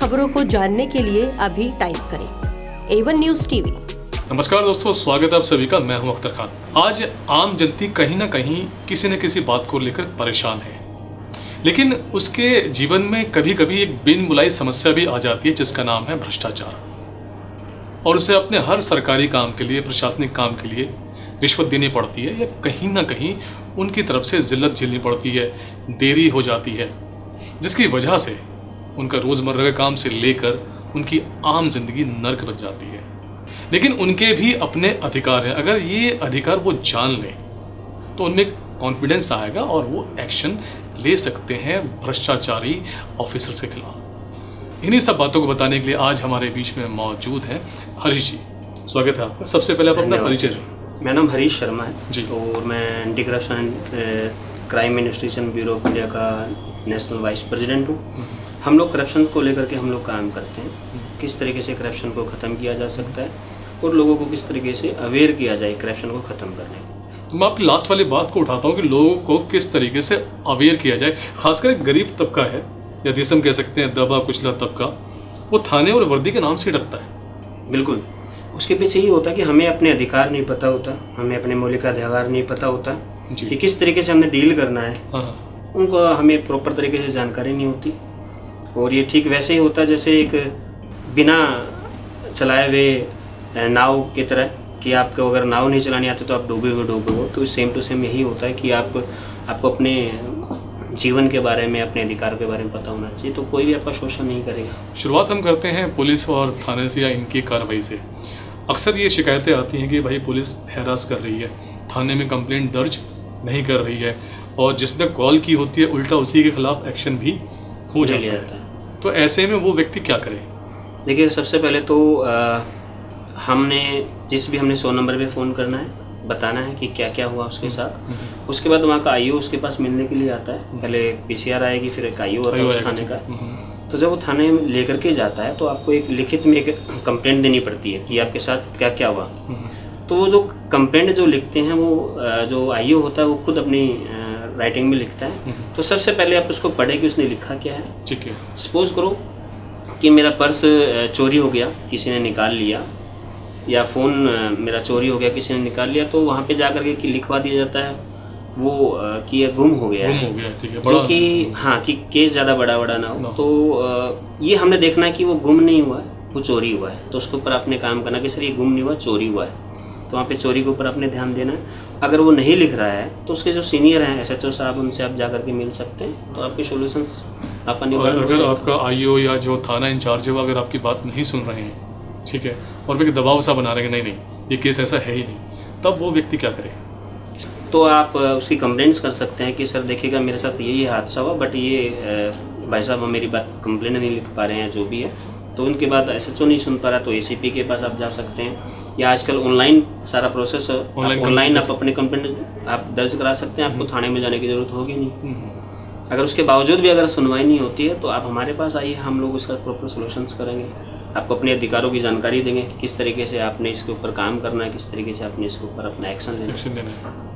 खबरों को जानने के लिए अभी टाइप करें A1 न्यूज़ टीवी। नमस्कार दोस्तों, स्वागत है आप सभी का। मैं हूं अख्तर खान। आज आम जनता कहीं ना कहीं किसी न किसी बात को लेकर परेशान है, लेकिन उसके जीवन में कभी कभी एक बिन बुलाई समस्या भी आ जाती है जिसका नाम है भ्रष्टाचार। और उसे अपने हर सरकारी काम के लिए, प्रशासनिक काम के लिए रिश्वत देनी पड़ती है, या कहीं ना कहीं उनकी तरफ से जिल्लत झेलनी पड़ती है, देरी हो जाती है, जिसकी वजह से उनका रोज़मर्रा के काम से लेकर उनकी आम जिंदगी नर्क बन जाती है। लेकिन उनके भी अपने अधिकार हैं। अगर ये अधिकार वो जान लें तो उनमें कॉन्फिडेंस आएगा और वो एक्शन ले सकते हैं भ्रष्टाचारी ऑफिसर्स के खिलाफ। इन्हीं सब बातों को बताने के लिए आज हमारे बीच में मौजूद हैं हरीश जी। स्वागत है आपका। सबसे पहले आप अपना परिचय दें। मेरा नाम हरीश शर्मा है जी। और मैं anti corruption crime investigation bureau of India का नेशनल वाइस प्रेसिडेंट हूँ। हम लोग करप्शन को लेकर के हम लोग काम करते हैं, किस तरीके से करप्शन को ख़त्म किया जा सकता है और लोगों को किस तरीके से अवेयर किया जाए करप्शन को ख़त्म करने को। तो मैं आपकी लास्ट वाली बात को उठाता हूँ कि लोगों को किस तरीके से अवेयर किया जाए। खासकर एक गरीब तबका है, या जिसे हम कह सकते हैं दबा कुचला तबका, वो थाने और वर्दी के नाम से डरता है। बिल्कुल, उसके पीछे ये होता है कि हमें अपने अधिकार नहीं पता होता, हमें अपने मौलिक अधिकार नहीं पता होता कि किस तरीके से हमने डील करना है। उनको हमें प्रॉपर तरीके से जानकारी नहीं होती। और ये ठीक वैसे ही होता है जैसे एक बिना चलाए हुए नाव की तरह, कि आपको अगर नाव नहीं चलानी आती तो आप डूबे हो। तो सेम टू सेम यही होता है कि आपको अपने जीवन के बारे में, अपने अधिकार के बारे में पता होना चाहिए, तो कोई भी आपका शोषण नहीं करेगा। शुरुआत हम करते हैं पुलिस और थाने से या इनकी कार्रवाई से। अक्सर ये शिकायतें आती हैं कि भाई पुलिस हैरास कर रही है, थाने में कंप्लेंट दर्ज नहीं कर रही है, और जिसने कॉल की होती है उल्टा उसी के खिलाफ एक्शन भी हो जाता है। तो ऐसे में वो व्यक्ति क्या करे? देखिए, सबसे पहले तो हमने 100 नंबर पे फ़ोन करना है, बताना है कि क्या क्या हुआ उसके साथ। उसके बाद वहाँ का आईओ उसके पास मिलने के लिए आता है। पहले पीसीआर आएगी, फिर एक आईओ आता है उस थाने का। तो जब वो थाने में लेकर के जाता है तो आपको एक लिखित में एक कंप्लेंट देनी पड़ती है कि आपके साथ क्या क्या हुआ। तो वो जो कंप्लेंट जो लिखते हैं वो जो आईओ होता है वो खुद अपनी राइटिंग में लिखता है। तो सबसे पहले आप उसको पढ़े कि उसने लिखा क्या है। ठीक है। सपोज करो कि मेरा पर्स चोरी हो गया, किसी ने निकाल लिया, या फ़ोन मेरा चोरी हो गया, किसी ने निकाल लिया, तो वहाँ पे जा कर के लिखवा दिया जाता है वो कि ये गुम हो गया है। जो कि हाँ, कि केस ज़्यादा बड़ा ना हो। तो ये हमने देखना है कि वो गुम नहीं हुआ है, वो चोरी हुआ है। तो उसके ऊपर आपने काम करना कि सर ये गुम नहीं हुआ, चोरी हुआ है। तो वहाँ पे चोरी के ऊपर आपने ध्यान देना है। अगर वो नहीं लिख रहा है तो उसके जो सीनियर हैं SHO साहब, उनसे आप जा कर के मिल सकते हैं, तो आपके सॉल्यूशंस आप निकाल। अगर आपका आईओ या जो थाना इंचार्ज है वो अगर आपकी बात नहीं सुन रहे हैं, ठीक है, और वे दबाव सा बना रहे हैं नहीं ये केस ऐसा है ही नहीं, तब वो व्यक्ति क्या करे? तो आप उसकी कंप्लेंट्स कर सकते हैं कि सर देखिएगा मेरे साथ ये हादसा हुआ, बट ये भाई साहब मेरी बात कंप्लेंट नहीं लिख पा रहे हैं, जो भी है। तो उनके बाद SHO नहीं सुन पा रहा तो ACP के पास आप जा सकते हैं, या आजकल ऑनलाइन सारा प्रोसेस है, ऑनलाइन आप अपने कंप्लेंट आप दर्ज करा सकते हैं। आपको थाने में जाने की ज़रूरत होगी नहीं। अगर उसके बावजूद भी अगर सुनवाई नहीं होती है तो आप हमारे पास आइए, हम लोग उसका प्रॉपर सॉल्यूशंस करेंगे। आपको अपने अधिकारों की जानकारी देंगे, किस तरीके से आपने इसके ऊपर काम करना है, किस तरीके से आपने इसके ऊपर अपना एक्शन लेना है।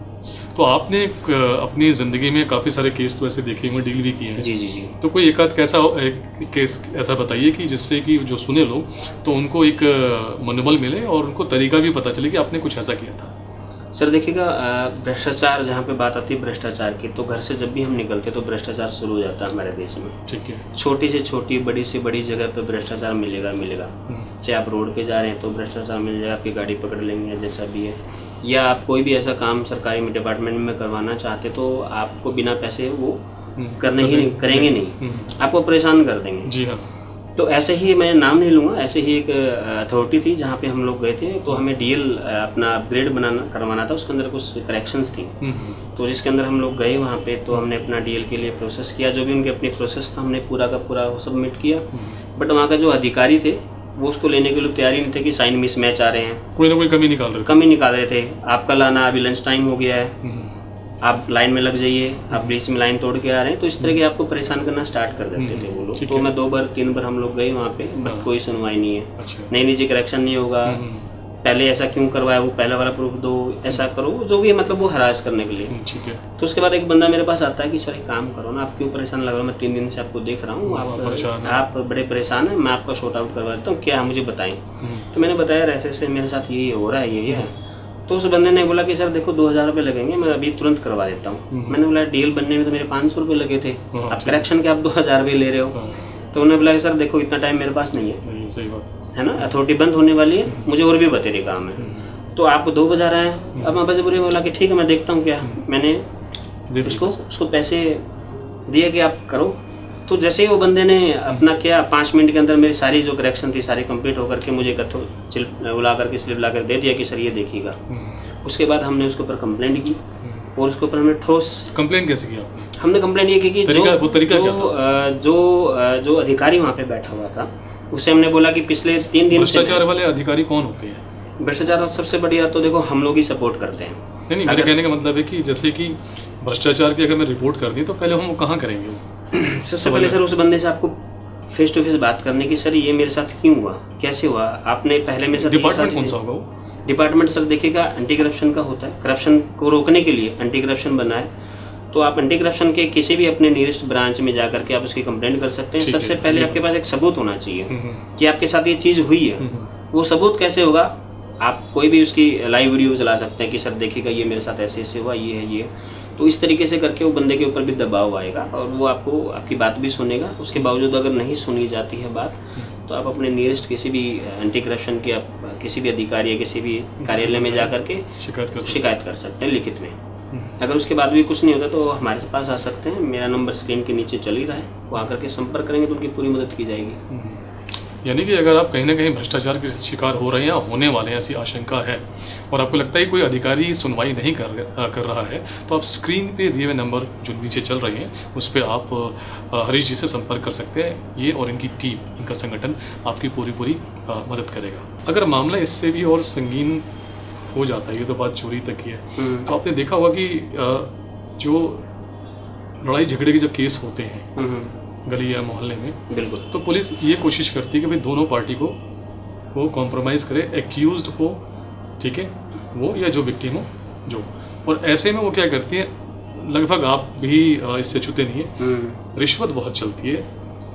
तो आपने अपनी ज़िंदगी में काफ़ी सारे केस तो ऐसे देखे हुए, डील भी किए हैं। जी। तो कोई एक आध केस ऐसा बताइए कि जिससे कि जो सुने लोग तो उनको एक मनोबल मिले और उनको तरीका भी पता चले कि आपने कुछ ऐसा किया था। सर देखिएगा, भ्रष्टाचार जहाँ पे बात आती है भ्रष्टाचार की, तो घर से जब भी हम निकलते तो भ्रष्टाचार शुरू हो जाता है हमारे देश में। ठीक है। छोटी से छोटी, बड़ी से बड़ी जगह पे भ्रष्टाचार मिलेगा। चाहे आप रोड पे जा रहे हैं तो भ्रष्टाचार मिल जाएगा, आपकी गाड़ी पकड़ लेंगे, जैसा भी है। या आप कोई भी ऐसा काम सरकारी डिपार्टमेंट में करवाना चाहते तो आपको बिना पैसे वो करेंगे नहीं, आपको परेशान कर देंगे। जी हाँ। तो ऐसे ही, मैं नाम नहीं लूँगा, ऐसे ही एक अथॉरिटी थी जहाँ पे हम लोग गए थे। तो हमें DL अपना अपग्रेड करवाना था, उसके अंदर कुछ करेक्शंस थी। तो जिसके अंदर हम लोग गए वहाँ पे, तो हमने अपना DL के लिए प्रोसेस किया, जो भी उनके अपनी प्रोसेस था हमने पूरा का पूरा सबमिट किया। बट वहाँ का जो अधिकारी थे वो उसको लेने के लिए तैयार ही नहीं थे कि साइन मिसमैच आ रहे हैं, कोई ना कोई कमी निकाल रहे थे। आपका लाना, अभी लंच टाइम हो गया है, आप लाइन में लग जाइए, आप बीच में लाइन तोड़ के आ रहे हैं। तो इस तरह के आपको परेशान करना स्टार्ट कर देते थे वो लोग। तो मैं 2 बार 3 बार हम लोग गए वहाँ पे, बट कोई सुनवाई नहीं है। नहीं जी करेक्शन नहीं होगा, पहले ऐसा क्यों करवाया, वो पहला वाला प्रूफ दो, ऐसा करो, जो भी है मतलब वो हरास करने के लिए। ठीक है। तो उसके बाद एक बंदा मेरे पास आता है कि सर एक काम करो ना, आप क्यों परेशान लग रहे हो, मैं 3 दिन से आपको देख रहा हूँ, आप बड़े परेशान हैं, मैं आपका शॉर्ट आउट करवा देता हूँ, क्या मुझे बताएं। तो मैंने बताया ऐसे ऐसे मेरे साथ यही हो रहा है, यही है। तो उस बंदे ने बोला कि सर देखो 2000 रुपये लगेंगे, मैं अभी तुरंत करवा देता हूँ। मैंने बोला डील बनने में तो मेरे 500 रुपये लगे थे, अब करेक्शन के आप 2000 रुपये ले रहे हो। तो उन्होंने बोला सर देखो इतना टाइम मेरे पास नहीं है, सही बात है ना, अथॉरिटी बंद होने वाली है, मुझे और भी बतेरे काम है, तो आप 2 बजा रहे हैं। अब मैं बजे बुरे बोला कि ठीक है मैं देखता हूँ क्या, मैंने उसको पैसे दिए कि आप करो। तो जैसे ही वो बंदे ने अपना किया, 5 मिनट के अंदर मेरी सारी जो करेक्शन थी सारी कंप्लीट होकर के मुझे बुला करके स्लिप ला कर दे दिया कि सर ये देखिएगा। उसके बाद हमने उसके ऊपर कंप्लेंट की और उसके ऊपर हमने ठोस कंप्लेंट कैसे किया आपने? हमने कंप्लेंट ये की कि जो अधिकारी वहाँ पे बैठा हुआ था उससे हमने बोला कि पिछले 3 दिन भ्रष्टाचार वाले अधिकारी कौन होते हैं? भ्रष्टाचार सबसे बढ़िया तो देखो हम लोग ही सपोर्ट करते हैं। नहीं, मेरे कहने का मतलब है कि जैसे कि भ्रष्टाचार की अगर मैं रिपोर्ट कर दी तो पहले हम वो कहाँ करेंगे? सबसे पहले सर उस बंदे से आपको फेस टू फेस बात करने की, सर ये मेरे साथ क्यों हुआ, कैसे हुआ, आपने पहले मेरे साथ। डिपार्टमेंट कौन सा होगा वो? डिपार्टमेंट सर देखिएगा एंटी करप्शन का होता है, करप्शन को रोकने के लिए एंटी करप्शन बना है। तो आप एंटी करप्शन के किसी भी अपने नियरेस्ट ब्रांच में जाकर के आप उसकी कंप्लेंट कर सकते हैं। सबसे पहले आपके पास एक सबूत होना चाहिए कि आपके साथ ये चीज़ हुई है। वो सबूत कैसे होगा, आप कोई भी उसकी लाइव वीडियो चला सकते हैं कि सर देखिएगा ये मेरे साथ ऐसे ऐसे हुआ, ये है ये। तो इस तरीके से करके वो बंदे के ऊपर भी दबाव आएगा और वो आपको आपकी बात भी सुनेगा। उसके बावजूद अगर नहीं सुनी जाती है बात तो आप अपने नियरेस्ट किसी भी एंटी करप्शन के आप किसी भी अधिकारी या किसी भी कार्यालय में जा करके शिकायत कर सकते हैं लिखित में। अगर उसके बाद भी कुछ नहीं होता तो हमारे पास आ सकते हैं, मेरा नंबर स्क्रीन के नीचे चल ही रहा है, वो आकर के संपर्क करेंगे तो उनकी पूरी मदद की जाएगी। यानी कि अगर आप कहीं ना कहीं भ्रष्टाचार के शिकार हो रहे हैं या होने वाले हैं, ऐसी आशंका है और आपको लगता है कोई अधिकारी सुनवाई नहीं कर रहा है, तो आप स्क्रीन पे दिए हुए नंबर जो नीचे चल रहे हैं उस पर आप हरीश जी से संपर्क कर सकते हैं। ये और इनकी टीम, इनका संगठन आपकी पूरी मदद करेगा। अगर मामला इससे भी और संगीन हो जाता है, ये तो बात चोरी तक की है, तो आपने देखा होगा कि जो लड़ाई झगड़े के जब केस होते हैं गली या मोहल्ले में, बिल्कुल, तो पुलिस ये कोशिश करती है कि भाई दोनों पार्टी को वो कॉम्प्रोमाइज़ करे, एक्यूज्ड हो, ठीक है, वो या जो विक्टिम हो जो। और ऐसे में वो क्या करती है, लगभग आप भी इससे छूते नहीं है, रिश्वत बहुत चलती है,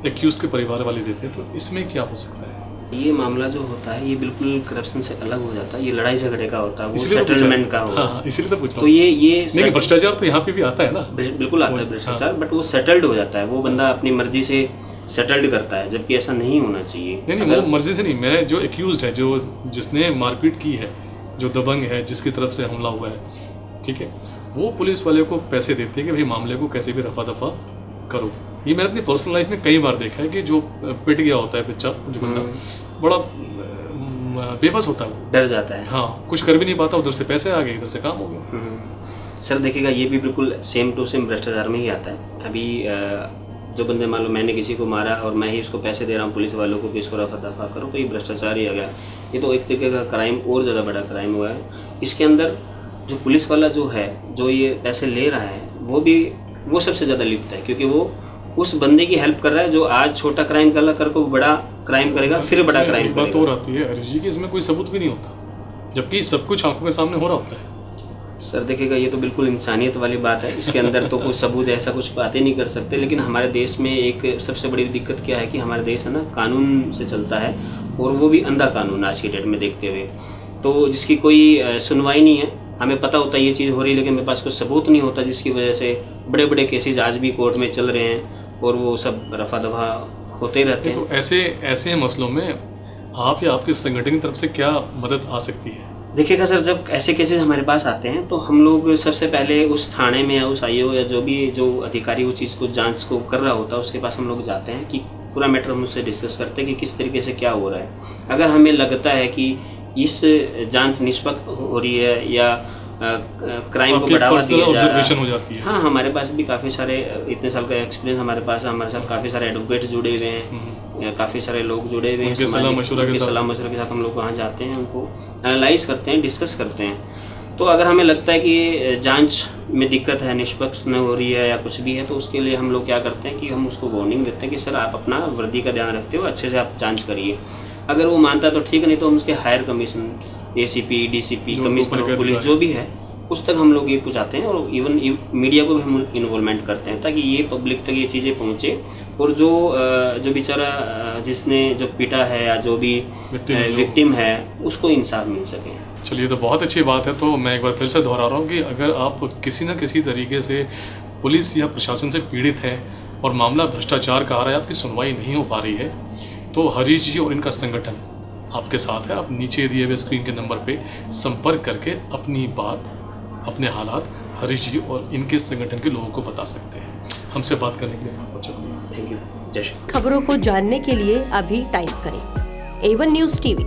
एक्यूज्ड के परिवार वाले देते हैं। तो इसमें क्या हो सकता है? ये मामला जो होता है ये बिल्कुल करप्शन से अलग हो जाता है, ये लड़ाई झगड़े का होता है, वो सेटलमेंट का होता है। हाँ, इसीलिए तो पूछता हूँ। तो ये भ्रष्टाचार तो यहाँ पे भी आता है ना, बिल्कुल आता है भ्रष्टाचार, बट वो सेटल्ड हो जाता है, वो बंदा अपनी मर्जी से सेटल्ड करता है, जबकि ऐसा नहीं होना चाहिए। नहीं, वो मर्जी से नहीं, मैं जो एक्यूज्ड है, जो जिसने मारपीट की है, जो दबंग है, जिसकी तरफ से हमला हुआ है, ठीक है, वो पुलिस वाले को पैसे देते हैं कि भाई मामले को कैसे भी रफा दफा करो। ये मैंने अपनी पर्सनल लाइफ में कई बार देखा है कि जो पिट गया होता है बच्चा, जो बंदा बड़ा बेबस होता है, वो डर जाता है, हाँ, कुछ कर भी नहीं पाता, उधर से पैसे आ गए, इधर से काम हो गया। सर देखिएगा ये भी बिल्कुल सेम टू सेम भ्रष्टाचार में ही आता है। अभी जो बंदे मान लो मैंने किसी को मारा और मैं ही उसको पैसे दे रहा हूँ पुलिस वालों को कि इसको रफा दफा करो, तो ये भ्रष्टाचार ही आ गया। ये तो एक तरीके का क्राइम और ज़्यादा बड़ा क्राइम हुआ है। इसके अंदर जो पुलिस वाला जो है, जो ये पैसे ले रहा है, वो सबसे ज़्यादा लिप्त है, क्योंकि वो उस बंदे की हेल्प कर रहा है जो आज छोटा क्राइम कर को बड़ा क्राइम करेगा, फिर बड़ा क्राइम करेगा। बात और आती है हरीश जी कि इसमें कोई सबूत भी नहीं होता, जबकि सब कुछ आंखों के सामने हो रहा होता है। सर देखिएगा ये तो बिल्कुल इंसानियत वाली बात है, इसके अंदर तो कोई सबूत ऐसा कुछ बातें नहीं कर सकते। लेकिन हमारे देश में एक सबसे बड़ी दिक्कत क्या है कि हमारा देश है ना कानून से चलता है, और वो भी अंधा कानून आज की डेट में देखते हुए, तो जिसकी कोई सुनवाई नहीं है। हमें पता होता है ये चीज़ हो रही है, लेकिन मेरे पास कोई सबूत नहीं होता, जिसकी वजह से बड़े बड़े केसेज आज भी कोर्ट में चल रहे हैं और वो सब रफा दफा होते रहते हैं। तो ऐसे मसलों में आप या आपके संगठन की तरफ से क्या मदद आ सकती है? देखिएगा सर, जब ऐसे केसेस हमारे पास आते हैं तो हम लोग सबसे पहले उस थाने में या उस आईओ या जो अधिकारी वो चीज़ को जांच को कर रहा होता है उसके पास हम लोग जाते हैं कि पूरा मैटर हम उससे डिस्कस करते हैं कि किस तरीके से क्या हो रहा है। अगर हमें लगता है कि इस जांच निष्पक्ष हो रही है या क्राइम को बढ़ावा दिया जा रहा है, हाँ, हमारे पास भी काफ़ी सारे, इतने साल का एक्सपीरियंस हमारे पास है, हमारे साथ काफ़ी सारे एडवोकेट जुड़े हुए हैं, काफ़ी सारे लोग जुड़े हुए हैं, सलाह मशवरा के साथ हम लोग वहाँ जाते हैं, उनको एनालाइज करते हैं, डिस्कस करते हैं। तो अगर हमें लगता है कि जांच में दिक्कत है, निष्पक्ष न हो रही है या कुछ भी है, तो उसके लिए हम लोग क्या करते हैं कि हम उसको वार्निंग देते हैं कि सर आप अपना वर्दी का ध्यान रखते हो, अच्छे से आप जांच करिए। अगर वो मानता है तो ठीक, नहीं तो हम उसके हायर कमीशन ACP, DCP, जो कमिश्नर ऊपर ऑफ पुलिस जो भी है उस तक हम लोग ये पहुँचाते हैं, और इवन मीडिया को भी हम इन्वॉल्वमेंट करते हैं ताकि ये पब्लिक तक ये चीज़ें पहुँचे, और जो बेचारा जिसने जो पीटा है या जो भी विक्टिम है उसको इंसाफ मिल सके। चलिए, तो बहुत अच्छी बात है। तो मैं एक बार फिर से दोहरा रहा हूँ कि अगर आप किसी न किसी तरीके से पुलिस या प्रशासन से पीड़ित हैं और मामला भ्रष्टाचार का आ रहा है, आपकी सुनवाई नहीं हो पा रही है, तो हरीश जी और इनका संगठन आपके साथ है। आप नीचे दिए हुए स्क्रीन के नंबर पे संपर्क करके अपनी बात, अपने हालात हरीश जी और इनके संगठन के लोगों को बता सकते हैं। हमसे बात करने के लिए बहुत बहुत शुक्रिया। Thank you. जय श्री राम। खबरों को जानने के लिए अभी टाइप करें A1 न्यूज़ TV।